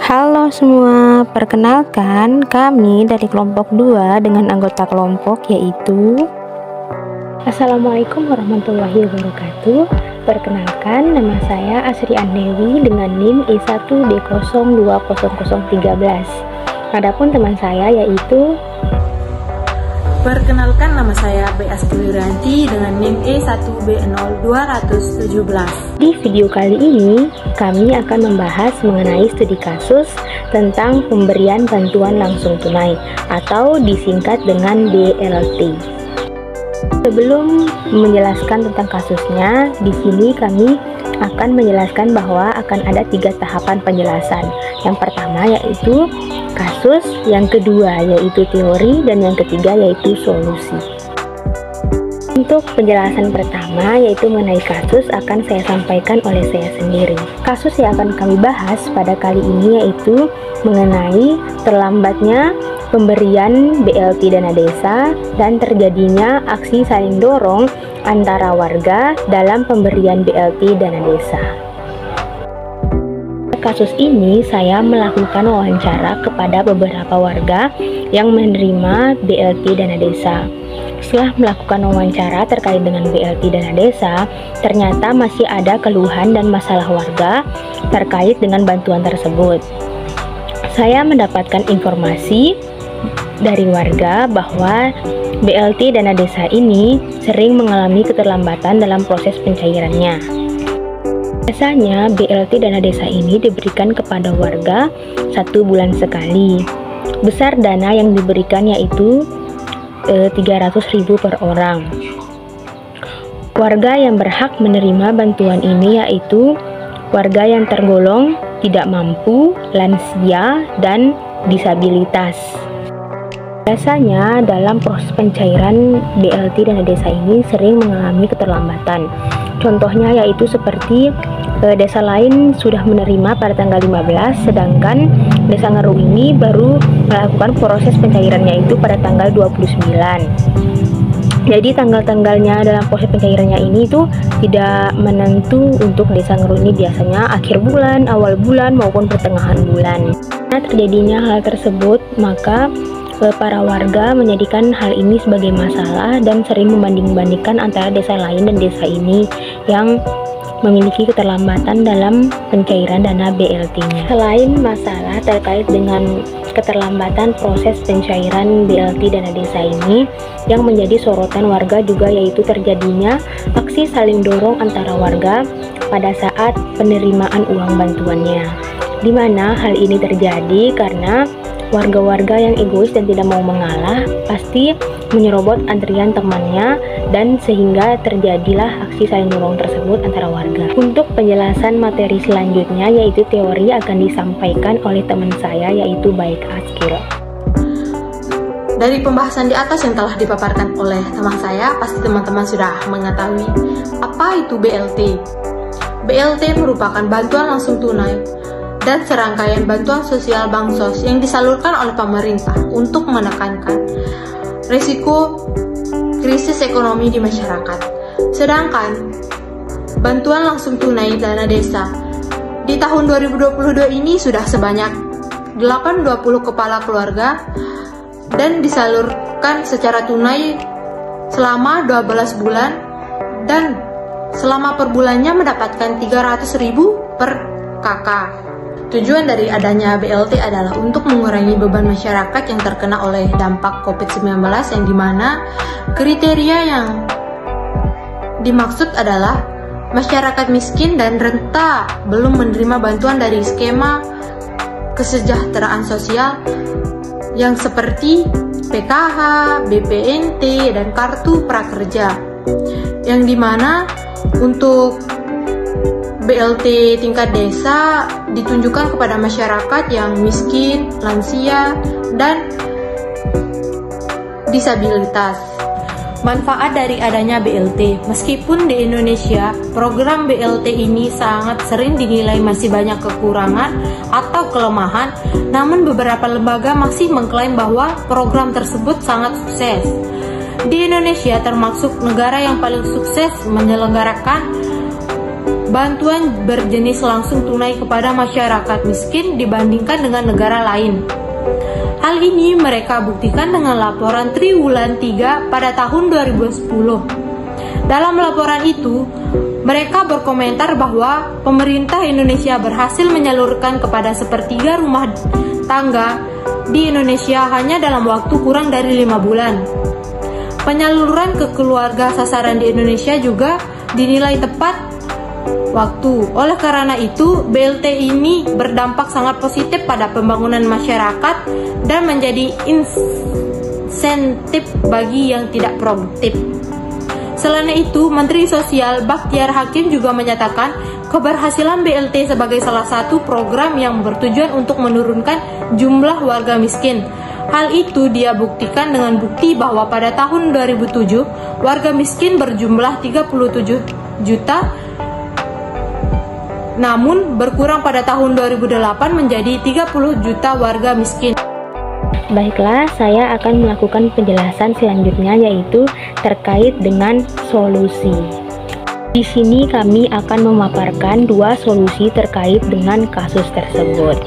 Halo semua, perkenalkan kami dari kelompok 2 dengan anggota kelompok yaitu Assalamualaikum warahmatullahi wabarakatuh. Perkenalkan, nama saya Asri Andewi dengan NIM I1D020013. Adapun teman saya yaitu Perkenalkan, nama saya B. Astuwiranti dengan NIM E1B0217. Di video kali ini, kami akan membahas mengenai studi kasus tentang pemberian bantuan langsung tunai atau disingkat dengan BLT. Sebelum menjelaskan tentang kasusnya, di sini kami akan menjelaskan bahwa akan ada 3 tahapan penjelasan. Yang pertama yaitu kasus, yang kedua yaitu teori, dan yang ketiga yaitu solusi. Untuk penjelasan pertama yaitu mengenai kasus akan saya sampaikan oleh saya sendiri. Kasus yang akan kami bahas pada kali ini yaitu mengenai terlambatnya pemberian BLT dana desa dan terjadinya aksi saling dorong antara warga dalam pemberian BLT dana desa. Kasus ini saya melakukan wawancara kepada beberapa warga yang menerima BLT dana desa. Setelah melakukan wawancara terkait dengan BLT dana desa, ternyata masih ada keluhan dan masalah warga terkait dengan bantuan tersebut. Saya mendapatkan informasi dari warga bahwa BLT dana desa ini sering mengalami keterlambatan dalam proses pencairannya. Biasanya BLT dana desa ini diberikan kepada warga 1 bulan sekali. Besar dana yang diberikan yaitu 300.000 per orang. Warga yang berhak menerima bantuan ini yaitu warga yang tergolong tidak mampu, lansia, dan disabilitas. Biasanya dalam proses pencairan BLT dana desa ini sering mengalami keterlambatan. Contohnya yaitu seperti desa lain sudah menerima pada tanggal 15, sedangkan desa Ngeru ini baru melakukan proses pencairannya itu pada tanggal 29. Jadi tanggal-tanggalnya dalam proses pencairannya ini itu tidak menentu untuk desa Ngeru ini, biasanya akhir bulan, awal bulan, maupun pertengahan bulan. Nah, terjadinya hal tersebut, maka para warga menjadikan hal ini sebagai masalah dan sering membanding-bandingkan antara desa lain dan desa ini yang memiliki keterlambatan dalam pencairan dana BLT-nya. Selain masalah terkait dengan keterlambatan proses pencairan BLT dana desa ini, yang menjadi sorotan warga juga yaitu terjadinya aksi saling dorong antara warga pada saat penerimaan uang bantuannya. Di mana hal ini terjadi karena warga-warga yang egois dan tidak mau mengalah pasti menyerobot antrian temannya, dan sehingga terjadilah aksi saling dorong tersebut antara warga. Untuk penjelasan materi selanjutnya yaitu teori akan disampaikan oleh teman saya yaitu Baik Askil. Dari pembahasan di atas yang telah dipaparkan oleh teman saya, pasti teman-teman sudah mengetahui apa itu BLT. BLT merupakan bantuan langsung tunai dan serangkaian bantuan sosial bansos yang disalurkan oleh pemerintah untuk menekankan risiko krisis ekonomi di masyarakat. Sedangkan bantuan langsung tunai dana desa di tahun 2022 ini sudah sebanyak 820 kepala keluarga dan disalurkan secara tunai selama 12 bulan dan selama per bulannya mendapatkan 300.000 per kakak. Tujuan dari adanya BLT adalah untuk mengurangi beban masyarakat yang terkena oleh dampak COVID-19, yang dimana kriteria yang dimaksud adalah masyarakat miskin dan renta belum menerima bantuan dari skema kesejahteraan sosial yang seperti PKH, BPNT, dan Kartu Prakerja, yang dimana untuk BLT tingkat desa ditunjukkan kepada masyarakat yang miskin, lansia, dan disabilitas. Manfaat dari adanya BLT. Meskipun di Indonesia, program BLT ini sangat sering dinilai masih banyak kekurangan atau kelemahan, namun beberapa lembaga masih mengklaim bahwa program tersebut sangat sukses. Di Indonesia termasuk negara yang paling sukses menyelenggarakan bantuan berjenis langsung tunai kepada masyarakat miskin dibandingkan dengan negara lain. Hal ini mereka buktikan dengan laporan triwulan 3 pada tahun 2010. Dalam laporan itu, mereka berkomentar bahwa pemerintah Indonesia berhasil menyalurkan kepada sepertiga rumah tangga di Indonesia hanya dalam waktu kurang dari 5 bulan. Penyaluran ke keluarga sasaran di Indonesia juga dinilai tepat waktu. Oleh karena itu, BLT ini berdampak sangat positif pada pembangunan masyarakat dan menjadi insentif bagi yang tidak produktif. Selain itu, Menteri Sosial Bakhtiar Hakim juga menyatakan keberhasilan BLT sebagai salah satu program yang bertujuan untuk menurunkan jumlah warga miskin. Hal itu dia buktikan dengan bukti bahwa pada tahun 2007 warga miskin berjumlah 37 juta, namun berkurang pada tahun 2008 menjadi 30 juta warga miskin. Baiklah, saya akan melakukan penjelasan selanjutnya, yaitu terkait dengan solusi. Di sini kami akan memaparkan dua solusi terkait dengan kasus tersebut.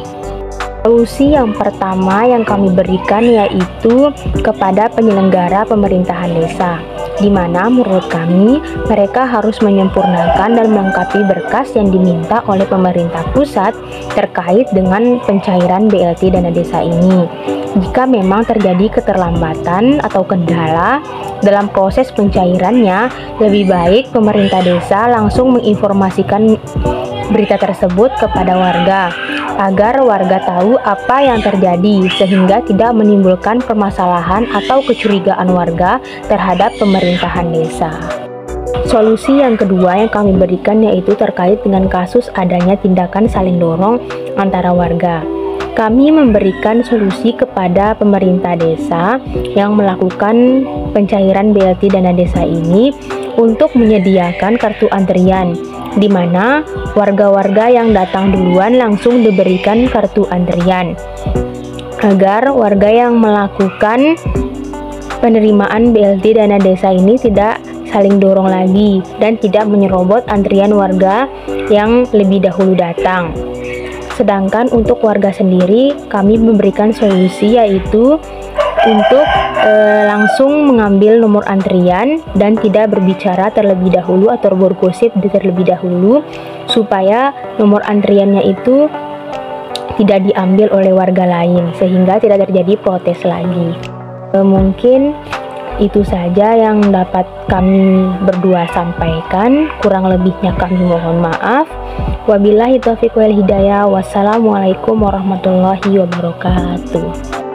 Solusi yang pertama yang kami berikan yaitu kepada penyelenggara pemerintahan desa, di mana menurut kami mereka harus menyempurnakan dan melengkapi berkas yang diminta oleh pemerintah pusat terkait dengan pencairan BLT dana desa ini. Jika memang terjadi keterlambatan atau kendala dalam proses pencairannya, lebih baik pemerintah desa langsung menginformasikan berita tersebut kepada warga, agar warga tahu apa yang terjadi sehingga tidak menimbulkan permasalahan atau kecurigaan warga terhadap pemerintahan desa. Solusi yang kedua yang kami berikan yaitu terkait dengan kasus adanya tindakan saling dorong antara warga. Kami memberikan solusi kepada pemerintah desa yang melakukan pencairan BLT dana desa ini untuk menyediakan kartu antrian, di mana warga-warga yang datang duluan langsung diberikan kartu antrian, agar warga yang melakukan penerimaan BLT dana desa ini tidak saling dorong lagi dan tidak menyerobot antrian warga yang lebih dahulu datang. Sedangkan untuk warga sendiri, kami memberikan solusi yaitu untuk langsung mengambil nomor antrian dan tidak berbicara terlebih dahulu atau bergosip terlebih dahulu, supaya nomor antriannya itu tidak diambil oleh warga lain sehingga tidak terjadi protes lagi. Mungkin itu saja yang dapat kami berdua sampaikan, kurang lebihnya kami mohon maaf. Wabillahi taufiq wal hidayah. Wassalamualaikum warahmatullahi wabarakatuh.